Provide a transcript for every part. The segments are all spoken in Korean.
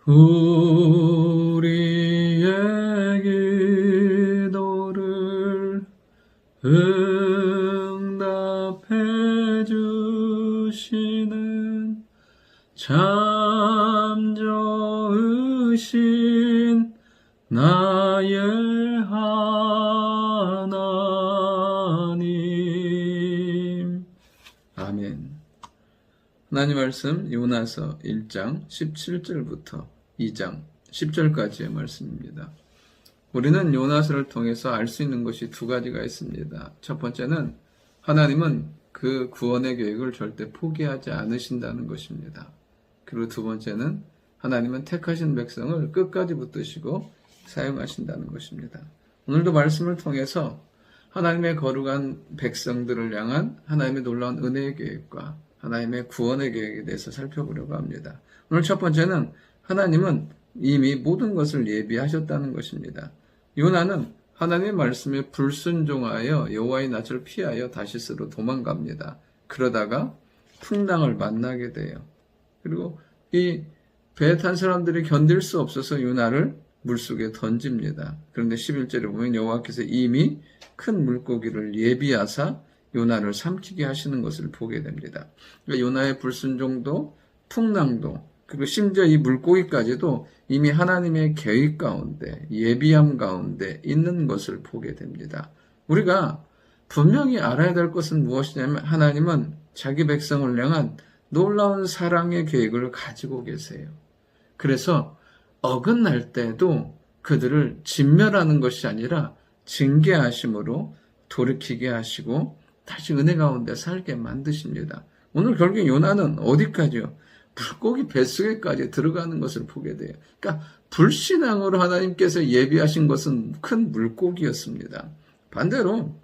우리의 기도를 응답해 주시는 참 좋으신 나의 하나님. 아멘. 하나님 말씀 요나서 1장 17절부터 2장 10절까지의 말씀입니다. 우리는 요나서를 통해서 알 수 있는 것이 두 가지가 있습니다. 첫 번째는 하나님은 그 구원의 계획을 절대 포기하지 않으신다는 것입니다. 그리고 두 번째는 하나님은 택하신 백성을 끝까지 붙드시고 사용하신다는 것입니다. 오늘도 말씀을 통해서 하나님의 거룩한 백성들을 향한 하나님의 놀라운 은혜의 계획과 하나님의 구원의 계획에 대해서 살펴보려고 합니다. 오늘 첫 번째는 하나님은 이미 모든 것을 예비하셨다는 것입니다. 요나는 하나님의 말씀에 불순종하여 여호와의 낯을 피하여 다시스로 도망갑니다. 그러다가 풍랑을 만나게 돼요. 그리고 이 배에 탄 사람들이 견딜 수 없어서 요나를 물속에 던집니다. 그런데 11절에 보면 여호와께서 이미 큰 물고기를 예비하사 요나를 삼키게 하시는 것을 보게 됩니다. 그러니까 요나의 불순종도 풍랑도 그리고 심지어 이 물고기까지도 이미 하나님의 계획 가운데 예비함 가운데 있는 것을 보게 됩니다. 우리가 분명히 알아야 될 것은 무엇이냐면 하나님은 자기 백성을 향한 놀라운 사랑의 계획을 가지고 계세요. 그래서 어긋날 때도 그들을 진멸하는 것이 아니라 징계하심으로 돌이키게 하시고 다시 은혜 가운데 살게 만드십니다. 오늘 결국 요나는 어디까지요? 물고기 뱃속에까지 들어가는 것을 보게 돼요. 그러니까 불신앙으로 하나님께서 예비하신 것은 큰 물고기였습니다. 반대로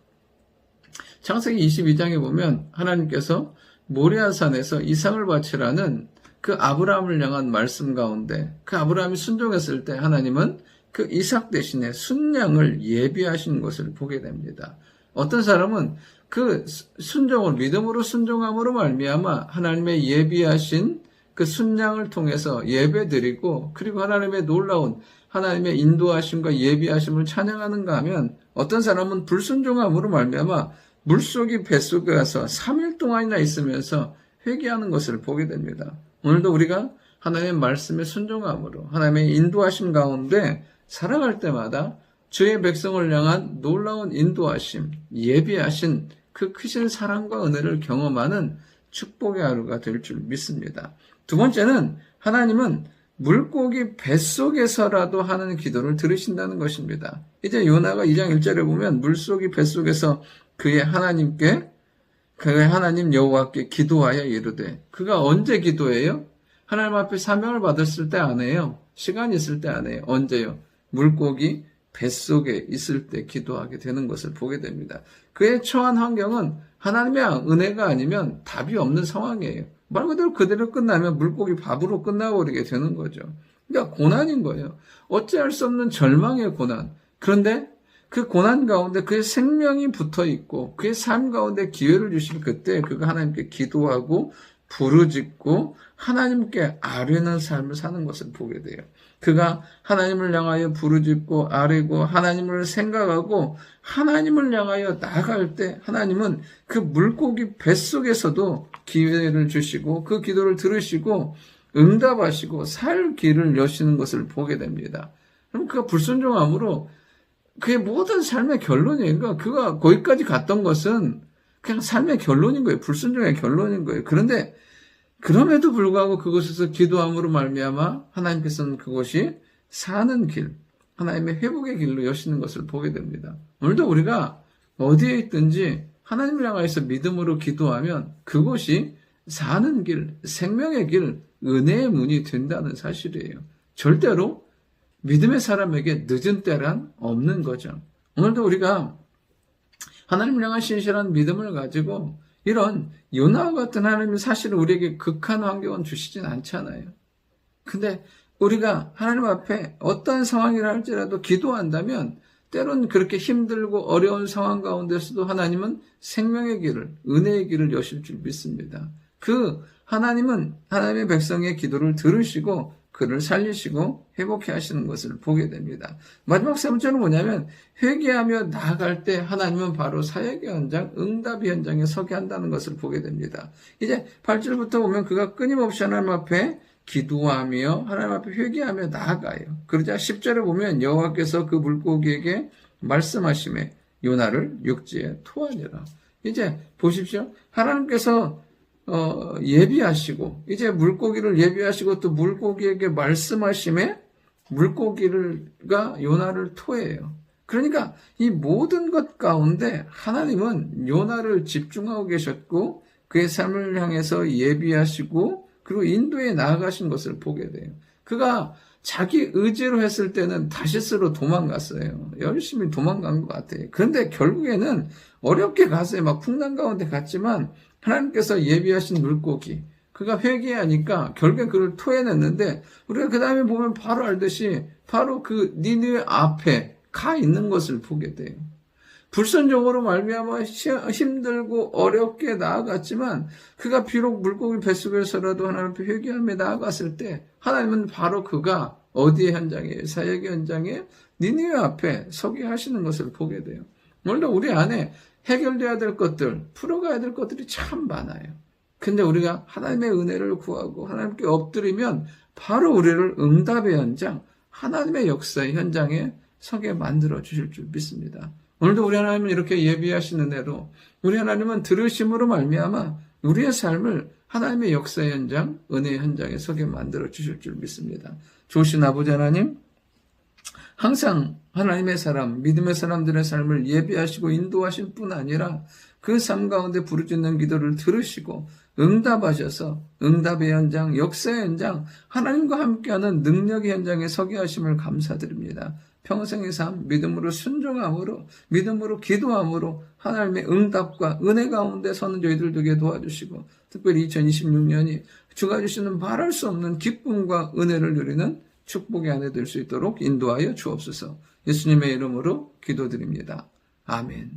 창세기 22장에 보면 하나님께서 모리아산에서 이삭을 바치라는 그 아브라함을 향한 말씀 가운데 그 아브라함이 순종했을 때 하나님은 그 이삭 대신에 순양을 예비하신 것을 보게 됩니다. 어떤 사람은 그 순종을 믿음으로 순종함으로 말미암아 하나님의 예비하신 그 순양을 통해서 예배드리고 그리고 하나님의 놀라운 하나님의 인도하심과 예비하심을 찬양하는가 하면 어떤 사람은 불순종함으로 말미암아 물속이 뱃속에 가서 3일 동안이나 있으면서 회개하는 것을 보게 됩니다. 오늘도 우리가 하나님의 말씀에 순종함으로 하나님의 인도하심 가운데 살아갈 때마다 주의 백성을 향한 놀라운 인도하심, 예비하신 그 크신 사랑과 은혜를 경험하는 축복의 하루가 될 줄 믿습니다. 두 번째는 하나님은 물고기 뱃속에서라도 하는 기도를 들으신다는 것입니다. 이제 요나가 2장 1절에 보면 물속이 뱃속에서 그의 하나님 여호와께 기도하여 이르되 그가 언제 기도해요? 하나님 앞에 사명을 받았을 때 안 해요. 시간이 있을 때 안 해요. 언제요? 물고기 뱃속에 있을 때 기도하게 되는 것을 보게 됩니다. 그의 처한 환경은 하나님의 은혜가 아니면 답이 없는 상황이에요. 말 그대로 끝나면 물고기 밥으로 끝나버리게 되는 거죠. 그러니까 고난인 거예요. 어찌할 수 없는 절망의 고난. 그런데 그 고난 가운데 그의 생명이 붙어 있고 그의 삶 가운데 기회를 주실 그때 그가 하나님께 기도하고 부르짖고 하나님께 아뢰는 삶을 사는 것을 보게 돼요. 그가 하나님을 향하여 부르짖고 아뢰고 하나님을 생각하고 하나님을 향하여 나아갈 때 하나님은 그 물고기 뱃속에서도 기회를 주시고 그 기도를 들으시고 응답하시고 살 길을 여시는 것을 보게 됩니다. 그럼 그가 불순종함으로 그의 모든 삶의 결론이에요. 그러니까 그가 거기까지 갔던 것은 그냥 삶의 결론인 거예요. 불순종의 결론인 거예요. 그런데 그럼에도 불구하고 그곳에서 기도함으로 말미암아 하나님께서는 그것이 사는 길, 하나님의 회복의 길로 여시는 것을 보게 됩니다. 오늘도 우리가 어디에 있든지 하나님을 향하여서 믿음으로 기도하면 그것이 사는 길, 생명의 길, 은혜의 문이 된다는 사실이에요. 절대로 믿음의 사람에게 늦은 때란 없는 거죠. 오늘도 우리가 하나님을 향한 신실한 믿음을 가지고 이런 요나와 같은 하나님이 사실 우리에게 극한 환경은 주시진 않잖아요. 근데 우리가 하나님 앞에 어떠한 상황이라 할지라도 기도한다면 때론 그렇게 힘들고 어려운 상황 가운데서도 하나님은 생명의 길을, 은혜의 길을 여실 줄 믿습니다. 하나님은 하나님의 백성의 기도를 들으시고 그를 살리시고 회복해 하시는 것을 보게 됩니다. 마지막 3절은 뭐냐면 회개하며 나아갈 때 하나님은 바로 사역의 현장, 응답의 현장에 서게 한다는 것을 보게 됩니다. 이제 8절부터 보면 그가 끊임없이 하나님 앞에 기도하며 하나님 앞에 회개하며 나아가요. 그러자 10절에 보면 여호와께서 그 물고기에게 말씀하시매 요나를 육지에 토하니라. 이제 보십시오. 하나님께서 예비하시고 이제 물고기를 예비하시고 또 물고기에게 말씀하심에 물고기가 요나를 토해요. 그러니까 이 모든 것 가운데 하나님은 요나를 집중하고 계셨고 그의 삶을 향해서 예비하시고 그리고 인도에 나아가신 것을 보게 돼요. 그가 자기 의지로 했을 때는 다시스로 도망갔어요. 열심히 도망간 것 같아요. 그런데 결국에는 어렵게 갔어요. 막 풍랑 가운데 갔지만 하나님께서 예비하신 물고기, 그가 회개하니까 결국엔 그를 토해냈는데 우리가 그 다음에 보면 바로 알듯이 바로 그 니느웨 앞에 가 있는 것을 보게 돼요. 불선적으로 말미암아 힘들고 어렵게 나아갔지만 그가 비록 물고기 뱃속에서라도 하나님 앞에 회개하며 나아갔을 때 하나님은 바로 그가 어디의 현장에 사역의 현장에 니느웨 앞에 서게 하시는 것을 보게 돼요. 물론 우리 안에 해결돼야 될 것들, 풀어가야 될 것들이 참 많아요. 근데 우리가 하나님의 은혜를 구하고 하나님께 엎드리면 바로 우리를 응답의 현장, 하나님의 역사의 현장에 서게 만들어 주실 줄 믿습니다. 오늘도 우리 하나님은 이렇게 예비하시는 대로 우리 하나님은 들으심으로 말미암아 우리의 삶을 하나님의 역사의 현장, 은혜의 현장에 서게 만들어 주실 줄 믿습니다. 좋으신 아버지 하나님, 항상 하나님의 사람, 믿음의 사람들의 삶을 예비하시고 인도하실 뿐 아니라 그 삶 가운데 부르짖는 기도를 들으시고 응답하셔서 응답의 현장, 역사의 현장, 하나님과 함께하는 능력의 현장에 서게 하심을 감사드립니다. 평생의 삶, 믿음으로 순종함으로, 믿음으로 기도함으로 하나님의 응답과 은혜 가운데 서는 저희들 되게 도와주시고 특별히 2026년이 주가 주시는 말할 수 없는 기쁨과 은혜를 누리는 축복의 한 해 될 수 있도록 인도하여 주옵소서. 예수님의 이름으로 기도드립니다. 아멘.